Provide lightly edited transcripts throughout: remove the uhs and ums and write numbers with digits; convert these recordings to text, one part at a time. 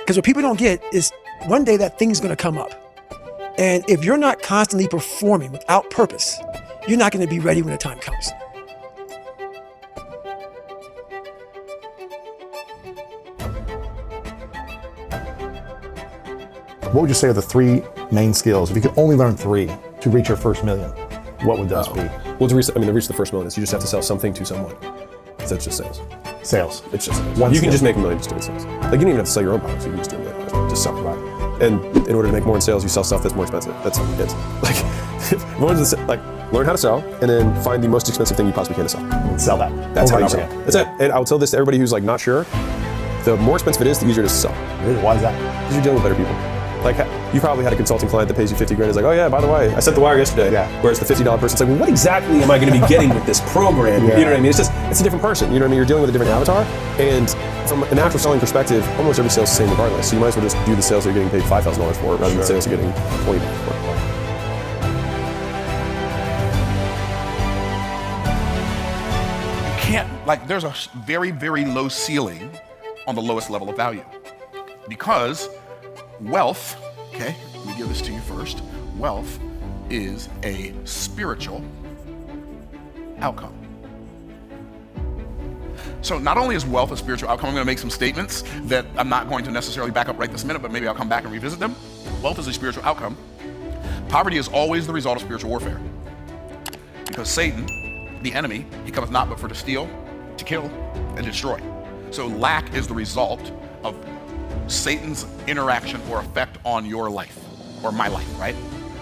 Because what people don't get is one day that thing's going to come up. And if you're not constantly performing without purpose, you're not going to be ready when the time comes. What would you say are the 3 main skills? If you could only learn 3 to reach your first million, what would those be? Well, to reach the first million, you just have to sell something to someone. So it's just sales. Sales. It's just sales. One You skill. can just make $1 million just doing sales. Like, you don't even have to sell your own products. You can just do it. Just sell. Right. And in order to make more in sales, you sell stuff that's more expensive. That's it. Like, learn how to sell, and then find the most expensive thing you possibly can to sell. And sell that. That's Over how you and sell. over again. That's it. And I'll tell this to everybody who's like not sure. The more expensive it is, the easier it is to sell. Really? Why is that? Because you're dealing with better people. Like, you probably had a consulting client that pays you 50 grand. It's like, oh yeah, by the way, I sent the wire yesterday. Yeah. Whereas the $50 person's like, well, what exactly am I going to be getting with this program? Yeah. You know what I mean? It's a different person. You know what I mean? You're dealing with a different avatar. And from an actual selling perspective, almost every sales is the same regardless. So you might as well just do the sales you're getting paid $5,000 for rather than the sales you're getting $20 for. There's a very, very low ceiling on the lowest level of value. Because wealth, okay, let me give this to you first. Wealth is a spiritual outcome. So not only is wealth a spiritual outcome, I'm going to make some statements that I'm not going to necessarily back up right this minute, but maybe I'll come back and revisit them. Wealth is a spiritual outcome. Poverty is always the result of spiritual warfare. Because Satan, the enemy, he cometh not but for to steal, to kill, and destroy. So lack is the result of Satan's interaction or effect on your life, or my life, right?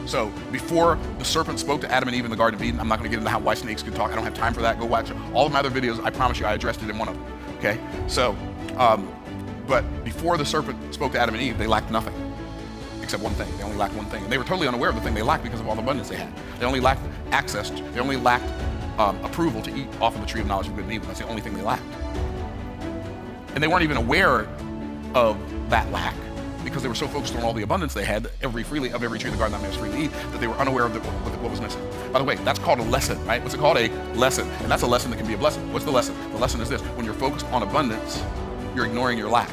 So before the serpent spoke to Adam and Eve in the Garden of Eden, I'm not gonna get into why snakes can talk. I don't have time for that. Go watch all of my other videos. I promise you I addressed it in one of them, okay? So, but before the serpent spoke to Adam and Eve, they lacked nothing, except one thing. They only lacked one thing. And they were totally unaware of the thing they lacked because of all the abundance they had. They only lacked access, they only lacked approval to eat off of the tree of knowledge of good and evil. That's the only thing they lacked. And they weren't even aware of that lack because they were so focused on all the abundance they had, of every tree in the garden that man was free to eat, that they were unaware of what was missing. By the way, that's called a lesson, right? What's it called? A lesson. And that's a lesson that can be a blessing. What's the lesson? The lesson is this: when you're focused on abundance, you're ignoring your lack.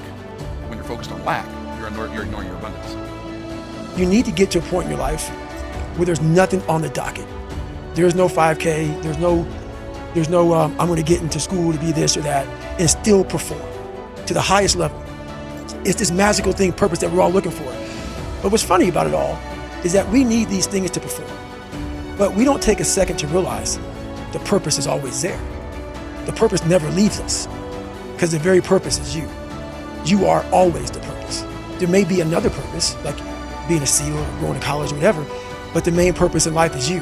When you're focused on lack, you're ignoring your abundance. You need to get to a point in your life where there's nothing on the docket. There's no 5K, there's no I'm gonna get into school to be this or that, and still perform to the highest level. It's this magical thing, purpose that we're all looking for. But what's funny about it all is that we need these things to perform. But we don't take a second to realize the purpose is always there. The purpose never leaves us because the very purpose is you. You are always the purpose. There may be another purpose, like being a SEAL or going to college or whatever, but the main purpose in life is you.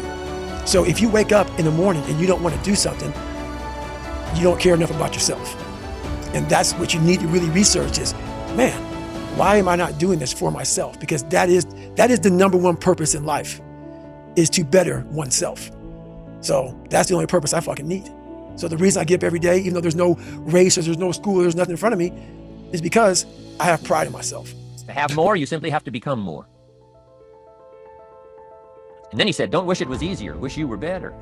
So if you wake up in the morning and you don't want to do something, you don't care enough about yourself. And that's what you need to really research is, man, why am I not doing this for myself? Because that is the number one purpose in life, is to better oneself. So that's the only purpose I fucking need. So the reason I get up every day, even though there's no race or there's no school, or there's nothing in front of me, is because I have pride in myself. To have more, you simply have to become more. And then he said, don't wish it was easier, wish you were better.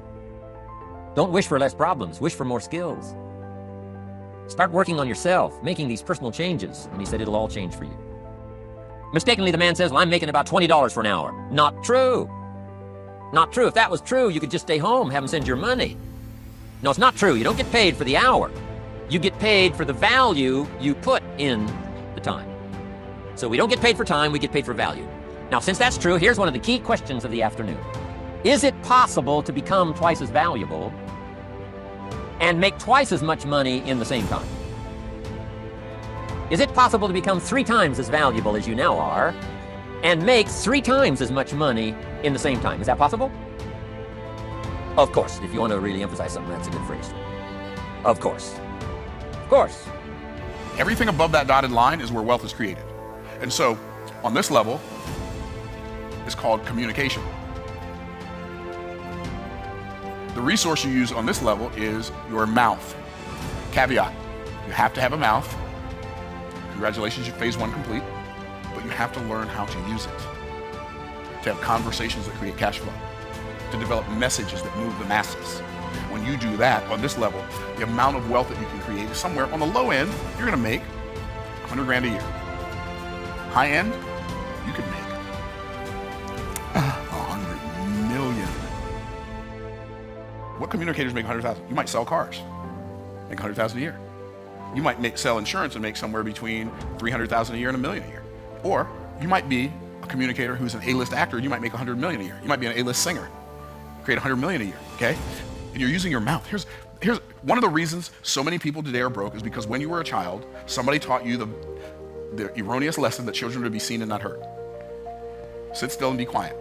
Don't wish for less problems, wish for more skills. Start working on yourself, making these personal changes. And he said, it'll all change for you. Mistakenly, the man says, well, I'm making about $20 for an hour. Not true. Not true. If that was true, you could just stay home, have him send your money. No, it's not true. You don't get paid for the hour. You get paid for the value you put in the time. So we don't get paid for time, we get paid for value. Now, since that's true, here's one of the key questions of the afternoon. Is it possible to become twice as valuable and make twice as much money in the same time? Is it possible to become 3 times as valuable as you now are and make 3 times as much money in the same time? Is that possible? Of course. If you want to really emphasize something, that's a good phrase. Of course. Of course. Everything above that dotted line is where wealth is created. And so, on this level, it's called communication. The resource you use on this level is your mouth. Caveat, you have to have a mouth. Congratulations, you're phase 1 complete, but you have to learn how to use it. To have conversations that create cash flow, to develop messages that move the masses. When you do that on this level, the amount of wealth that you can create is somewhere on the low end, you're gonna make 100 grand a year. High end, you could make 100 million. What communicators make 100,000? You might sell cars, make 100,000 a year. You might sell insurance and make somewhere between 300,000 a year and $1 million a year. Or you might be a communicator who's an A-list actor. You might make 100 million a year. You might be an A-list singer, create 100 million a year. Okay, and you're using your mouth. Here's one of the reasons so many people today are broke is because when you were a child, somebody taught you the erroneous lesson that children are to be seen and not heard. Sit still and be quiet.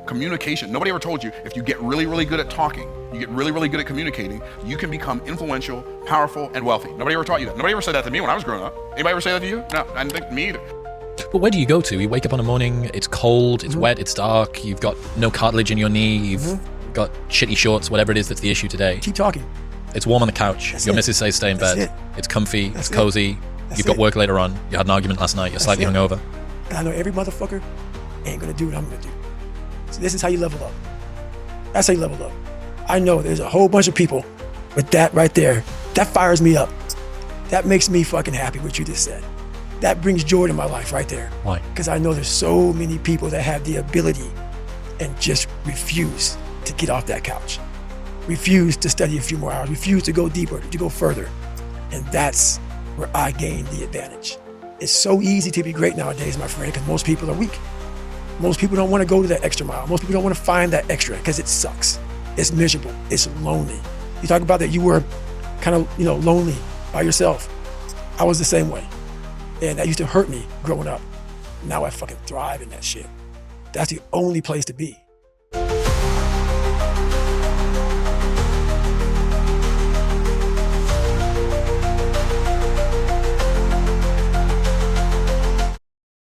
Communication, nobody ever told you if you get really, really good at talking, you get really, really good at communicating, you can become influential, powerful, and wealthy. Nobody ever taught you that. Nobody ever said that to me when I was growing up. Anybody ever say that to you? No, I didn't think me either. But where do you go to? You wake up in the morning, it's cold, it's wet, it's dark, you've got no cartilage in your knee, you've got shitty shorts, whatever it is that's the issue today. Keep talking. It's warm on the couch. That's your it. missus says stay in That's bed. it. It's comfy, That's it's it. cozy, That's you've got it. work later on, you had an argument last night, you're slightly it. hungover. And I know every motherfucker ain't gonna do what I'm gonna do. So this is how you level up. That's how you level up. I know there's a whole bunch of people, but that right there, that fires me up. That makes me fucking happy what you just said. That brings joy to my life right there. Why? Because I know there's so many people that have the ability and just refuse to get off that couch. Refuse to study a few more hours, refuse to go deeper, to go further. And that's where I gain the advantage. It's so easy to be great nowadays, my friend, because most people are weak. Most people don't want to go to that extra mile. Most people don't want to find that extra because it sucks. It's miserable. It's lonely. You talk about that you were kind of, lonely by yourself. I was the same way. And that used to hurt me growing up. Now I fucking thrive in that shit. That's the only place to be.